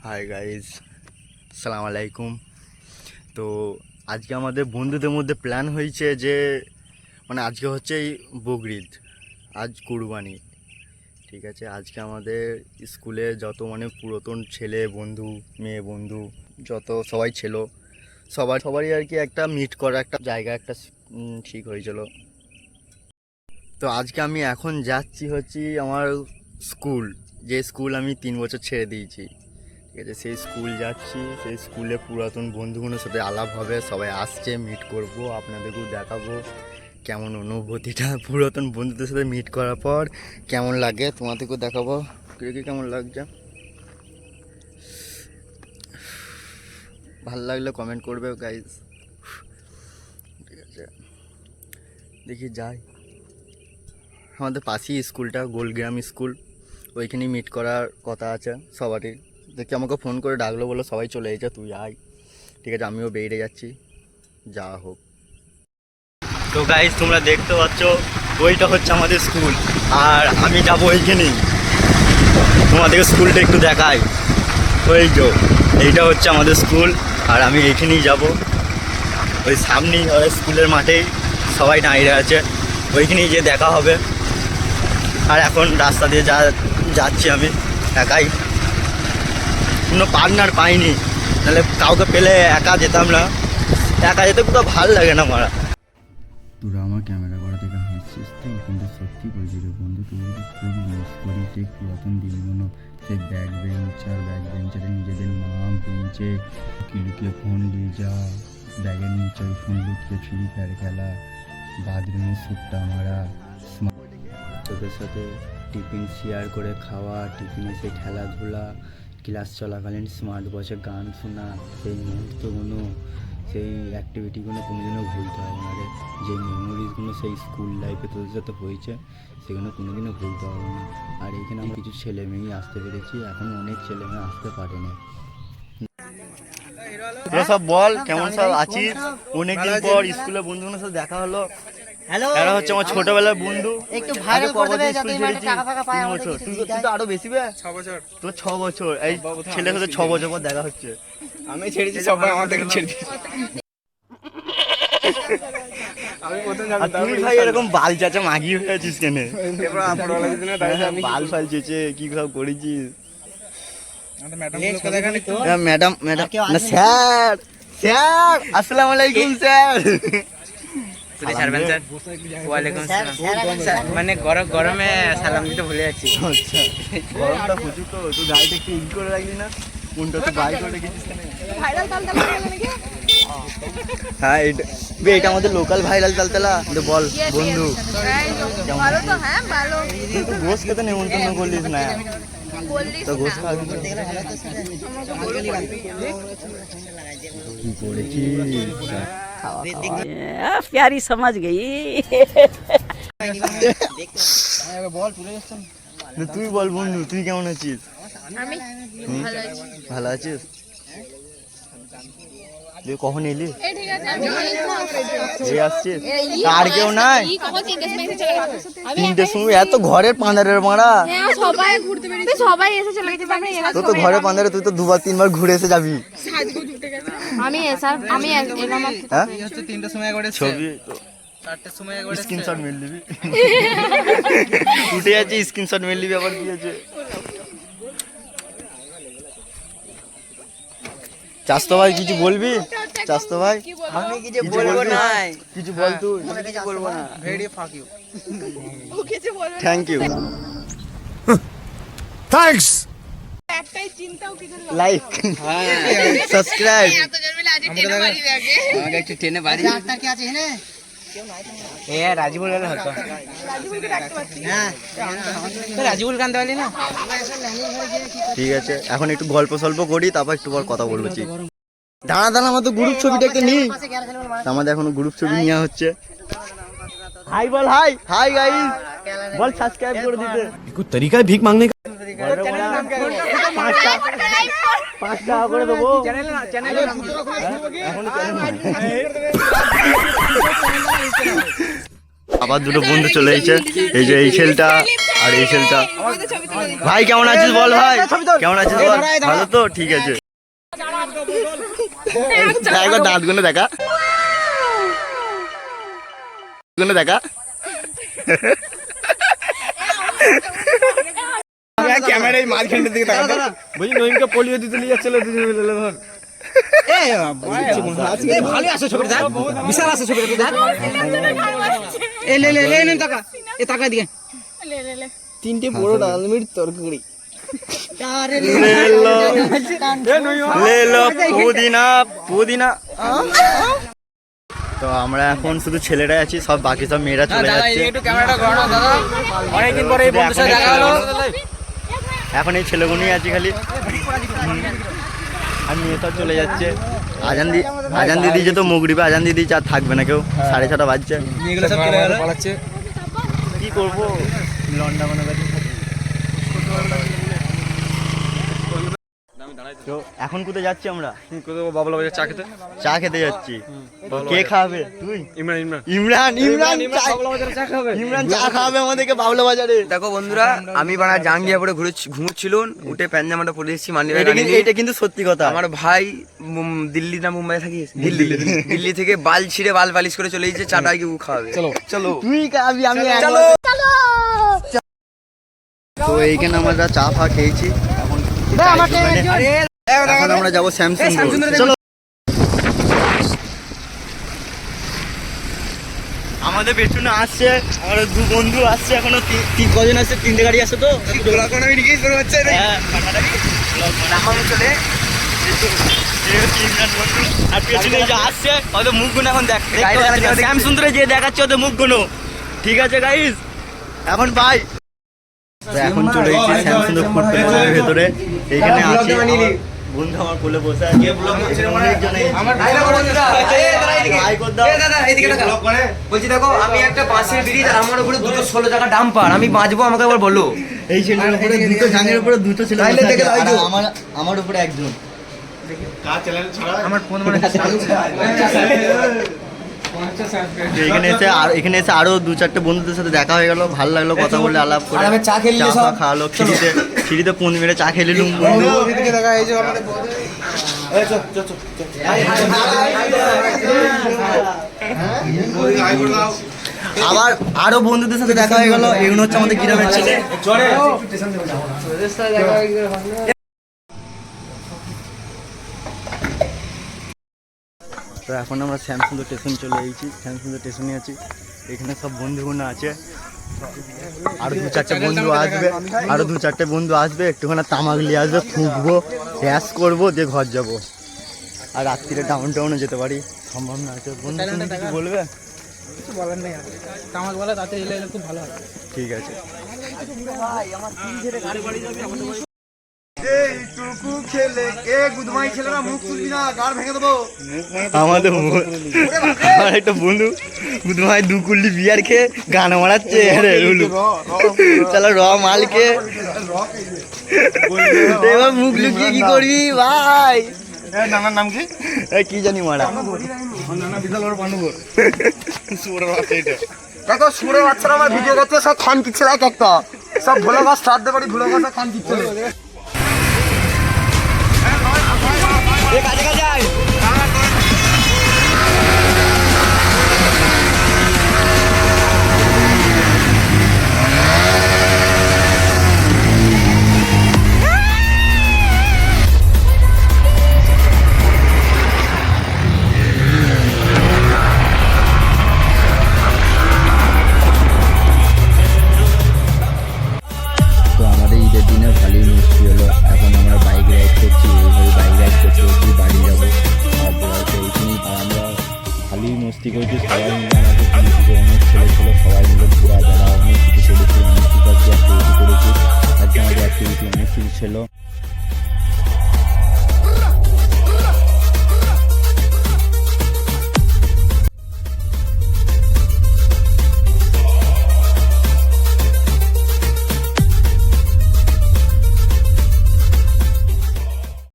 Hi guys, সালাম আলাইকুম। তো আজকে আমাদের বন্ধুদের মধ্যে প্ল্যান হয়েছে যে আজকে হচ্ছে এই বকরিদ, আজ কুরবানি। ঠিক আছে, আজকে আমাদের স্কুলে যত পুরাতন ছেলে বন্ধু মেয়ে বন্ধু যত সবাই ছিল, সবারই আর কি একটা মিট করা একটা জায়গা একটা ঠিক হয়েছিল। তো আজকে আমি এখন যাচ্ছি হচ্ছে আমার স্কুল, যে স্কুল আমি 3 বছর ছেড়ে দিয়েছি। ঠিক আছে, সেই স্কুল যাচ্ছি, সেই স্কুলে পুরাতন বন্ধুগুলোর সাথে আলাপ হবে, সবাই আসছে, মিট করব, আপনাদেরকেও দেখাবো কেমন অনুভূতিটা পুরাতন বন্ধুদের সাথে মিট করার পর কেমন লাগে, তোমাদেরকেও দেখাবো কেমন লাগছে। ভালো লাগলে কমেন্ট করবে গাইজ। ঠিক আছে, দেখি যাই। আমাদের পাশেই স্কুলটা গোলগ্রাম স্কুল, ওইখানেই মিট করার কথা আছে সবারই। দেখি আমাকে ফোন করে ডাকলো, বললো সবাই চলে এসেছে, তুই আয়। ঠিক আছে, আমিও বেরিয়ে যাচ্ছি, যা হোক। তো গাইজ তোমরা দেখতে পাচ্ছ ওইটা হচ্ছে আমাদের স্কুল, আর আমি যাবো ওইখানেই। তোমাদেরকে স্কুলটা একটু দেখাই। ওই যে এইটা হচ্ছে আমাদের স্কুল, আর আমি এইখানেই যাব। ওই সামনেই স্কুলের মাঠেই সবাই দাঁড়িয়ে আছে, ওইখানেই যে দেখা হবে। আর এখন রাস্তা দিয়ে যাচ্ছি আমি একাই, কোনো পার্টনার পাইনি, নাহলে কাউকে পেলে একা যেতাম না। একা যেতে কোথাও ভালো লাগে না মারা। তোরা আমার ক্যামেরা করা থেকে হাসছিস তো, কিন্তু সত্যি বলছি রে বন্ধু, তোদের খুব মিস করি সেই পুরাতন দিনগুলো। সেই ব্যাক বেঞ্চারে নিজেদের নাম বেঞ্চে লুকিয়ে ফোন নিয়ে যা, ব্যাগের নিচে ওই ফোন লুকিয়ে ফ্রি ফায়ার খেলা, বাথরুমে সুট্টা মারা, তোদের সাথে টিফিন শেয়ার করে খাওয়া, টিফিনে সেই খেলাধুলা, ক্লাস চলাকালীন স্মার্ট ওয়াচে গান শোনা, সেই মুহূর্তগুলো, সেই অ্যাক্টিভিটিগুলো কোনোদিনও ভুলতে হবে না রে। যে মেমোরিজগুলো সেই স্কুল লাইফে তোদের সাথে হয়েছে, সেগুলো কোনোদিনও ভুলতে হবে না। আর এখানে আমরা কিছু ছেলে মেয়েই আসতে পেরেছি, এখন অনেক ছেলে মেয়ে আসতে পারেনি। তোরা সব বল কেমন সব আছিস? অনেকদিন পর স্কুলে বন্ধুগুলোর সাথে দেখা হলো। হ্যালো, এরা হচ্ছে আমার ছোটবেলার বন্ধু। একটু ভাইরাল করে দেবে যাতে স্কুল মানে ছেড়েছি টাকা ফাকা পায় 3 আমাদের বছর, কিছু তুই তো আরো বেশি বে। 6 বছর তোর 6 বছর, এই ছেলের সাথে 6 বছর পর দেখা হচ্ছে। আমি ছেড়েছি, সবাই আমার থেকে ছেড়ে দিয়েছে। আমি প্রথম আর জানতাম তুই ভাই এরকম বাল চাচা মাগি হয়ে আছিস কেন? এরপর আপরওয়ালা দিনে তাই আমি বাল ফাল চেঁচে কি সব করেছিস? আমাদের ম্যাডাম গুলোকে দেখানি তো। ম্যাডাম না স্যার, স্যার আসসালামু আলাইকুম স্যার। ছাড়বেন স্যার। ওয়ালাইকুম আসসালাম স্যার। মানে গরমে সালাম দিতে ভুলে যাচ্ছি। আচ্ছা, গরমটা প্রচুর তো, তুই গাড়িটা একটু ইন করে রাখলি না? কোনটা তুই বাইক করে রেখেছিস কেন? হ্যাঁ, এটা আমাদের লোকাল ভাইরাল তালতলা। বল বন্ধু, ভালো তো, হ্যাঁ ভালো। কিন্তু গোস খেতে নেমন্তন্ন করলিস না, তো গোস খাবি না? কি করেছিস? प्यारी समझ गई। তুই বল বন্ধু, তুই কেমন আছিস? আমি ভালো আছি। ভালো আছিস? তুই কখন এলি? এই ঠিক আছে, আমি এই আসছিস? আর কেউ নাই? কখন 3টের সময় এসে চলে গেছে। 3টের সময় এত ঘরের পাঁদারের মারা, হ্যাঁ সবাই ঘুরতে বেরিয়েছে, সবাই এসে চলে গেছে। আমি তোর তো ঘরে পাঁদারে, তুই তো 2-3 বার ঘুরে এসে যাবি। আমি এলাম। হ্যাঁ, 3টের সময় করে ছবি 4টের সময় করে স্ক্রিনশট মেল দিবি। উঠে যাচ্ছে, স্ক্রিনশট মেল দিবি, আবার কি আছে? চাস্তো ভাই কিছু বলবি? চাস্তো ভাই আমি কিছু বলবো না, কিছু বল তুই। আমি কিছু বলবো না। Very fuck you. Thank you, thanks. একটাই চিন্তাও কিছু না। Like subscribe. এত জন মিলে আজ টেনে বাড়ি দেখে। আমাকে একটু টেনে বাড়ি। ডাক্তার কি আছে এখানে? এ রাজীবুল গেলে হতো। রাজুকে ডাকতে পারছি। হ্যাঁ, রাজীবুল কানতে পারলি না? ঠিক আছে, এখন একটু গল্প সল্প করি, তারপর একটু পর কথা বলবো। দাঁড়া দাঁড়া, আমাদের গ্রুপ ছবিটা একটু নিই। আমাদের এখনো গ্রুপ ছবি নেওয়া হচ্ছে। হাই বল, হাই হাই গাইস, বল সাবস্ক্রাইব করে দিতে। कुछ तरीका है भीख मांगने का? 5 টাকা করে দেবো। চ্যানেল এখনো চ্যানেল আবার দুটো বন্ধু চলে এসেছে, এই যে এই ছেলেটা আর এই ছেলেটা। ভাই কেমন আছিস বল, ভাই কেমন আছিস বল? ভালো তো, ঠিক আছে। একবার দাঁত গুনে দেখা, দেখা। ক্যামেরায় মাঝখানের দিকে তাকা বুঝি নইমকে পোলিও দিতে নিয়ে যাচ্ছিল দুজন মিলে ধর ভালো আছে ছবিটা দেখ, বিশাল আছে ছবিটা দেখ। এই লে লে লে নে টাকা, এ টাকা দিয়ে তিনটে বড় ডালমির তরকারি ले लो पुदीना पुदीना। তো আমরা এখন শুধু ছেলেরাই আছি, সব বাকি সব মেয়েরা চলে যাচ্ছে। একটু ক্যামেরাটা ঘোরানো দাদা, অনেকদিন পরে এই বন্ধুর সাথে দেখা হলো। এখন এই ছেলেগুলোই আছি খালি, আর মেয়ে সব চলে যাচ্ছে। আজান দিদি যে তো মুগরিবে আজান দিদি আর থাকবে না কেউ, 6:30 বাজছে। এগুলো সব চলে গেল পালাচ্ছে। কি করবো, লন্ডা বানাবে। তো এখন কোথায় যাচ্ছি আমরা? বাবলা বাজার চা খেতে, চা খেতে যাচ্ছি। কে খাবে? তুই? ইমরান ইমরান ইমরান বাবলা বাজারে চা খাবে। ইমরান চা খাবে আমাদেরকে বাবলা বাজারে। দেখো বন্ধুরা, আমি বানা জাঙ্গিয়া পরে ঘুমুচ্ছিলুন, উঠে প্যান্জামাটা পরে এসেছি মানি। এটা কিন্তু সত্যি কথা। আমার ভাই দিল্লি না মুম্বাই থাকি, দিল্লি থেকে বাল ছিঁড়ে বাল পালিশ করে চলে গেছে, চাটা কি খাওয়াবে। চলো চলো তুই খাবি, আমি তো এইখানে আমরা চা ফা খেয়েছি। এখন আমরা যাবো স্যামসাং। চলো, আমাদের পেছনে আসছে আমার দু বন্ধু আসছে, এখনো কজন আসছে? 3টে গাড়ি আসছে। তো হ্যাঁ, চলে আর পেছনে যে আসছে ওদের মুখগুলো এখন দেখ, শ্যামসুন্দরে যে দেখাচ্ছে ওদের মুখগুলো। ঠিক আছে গাইস, এখন বাই। এখন চলে এসেছি শ্যামসুন্দর ফুড প্যালেসের ভেতরে। এইখানে আছে বন্ধু আমার কোলে বসে আছে। বলছি দেখো, আমি একটা বাসের ব্রিজ আর আমার উপরে দুটো 16 টাকা ডাম্পার, আমি বাঁচবো, আমাকে একবার বলো। এই ছেলের উপরে দুটো জাঙের উপরে দুটো ছেলে বসে আছে, আর আমার উপরে একজন। এখানে এসে আরো 2-4টে বন্ধুদের সাথে দেখা হয়ে গেল, ভালো লাগলো, কথা বলে আলাপ করে চা খেলি, খাওয়ালো। খিরিতে 15 মিনিটে চা খেয়ে নিলুম। আবার আরো বন্ধুদের সাথে দেখা হয়ে গেল। এগুলো হচ্ছে আমাদের গ্রামের ছেলে। তো এখন আমরা শ্যামসুন্দর স্টেশন চলে এসেছি, শ্যামসুন্দর স্টেশনে আছি। এখানে সব বন্ধুগুলো আছে, আরো 2-4টে বন্ধু আসবে, একটুখানি তামাক নিয়ে আসবে, ফুঁকবো, ড্যাশ করবো, দিয়ে ঘর যাবো। আর রাত্রিরে ডাউন টাউনে যেতে পারি, সম্ভাবনা আছে। বন্ধু তুমি কিছু বলবে? কিছু বলার নেই, তামাক বলা তাতে এলে খুব ভালো হয়। ঠিক আছে। আমাদের আমার একটা বন্ধু গুদমাই 2 কুল্লি বিয়ার খেয়ে গান মারাচ্ছে। চলো র মালকে এবার মুখ লুকিয়ে কি করবি ভাই? নানার নাম কি? কি জানি মারা। দেখো সুরের বাচ্চারা আমার ভিডিও করছে, সব খান কিচ্ছে এক একটা, সব ভোলা গাছ শ্রাদ্ধ বাড়ি ভোলা গাছ খান কিচ্ছে। কাছে কাছে আয়। তো আমাদের ঈদের দিনে ভালোই মিষ্টি হলো। এখন আমরা বাইক রাইড করছি, এইভাবে বাইক রাইড করতে করতে বাড়ি যাবো। আর এইখানেই আমরা ভালোই মস্তি করেছি সবাই মিলে। আমাদের অনেক ছেলে ছিল, সবাই মিলে ঘোরা বেড়া অনেক কিছু করেছি, অনেক কিছু অ্যাক্টিভিটি করেছি। আজকে আমাদের অ্যাক্টিভিটি অনেক কিছু ছিল।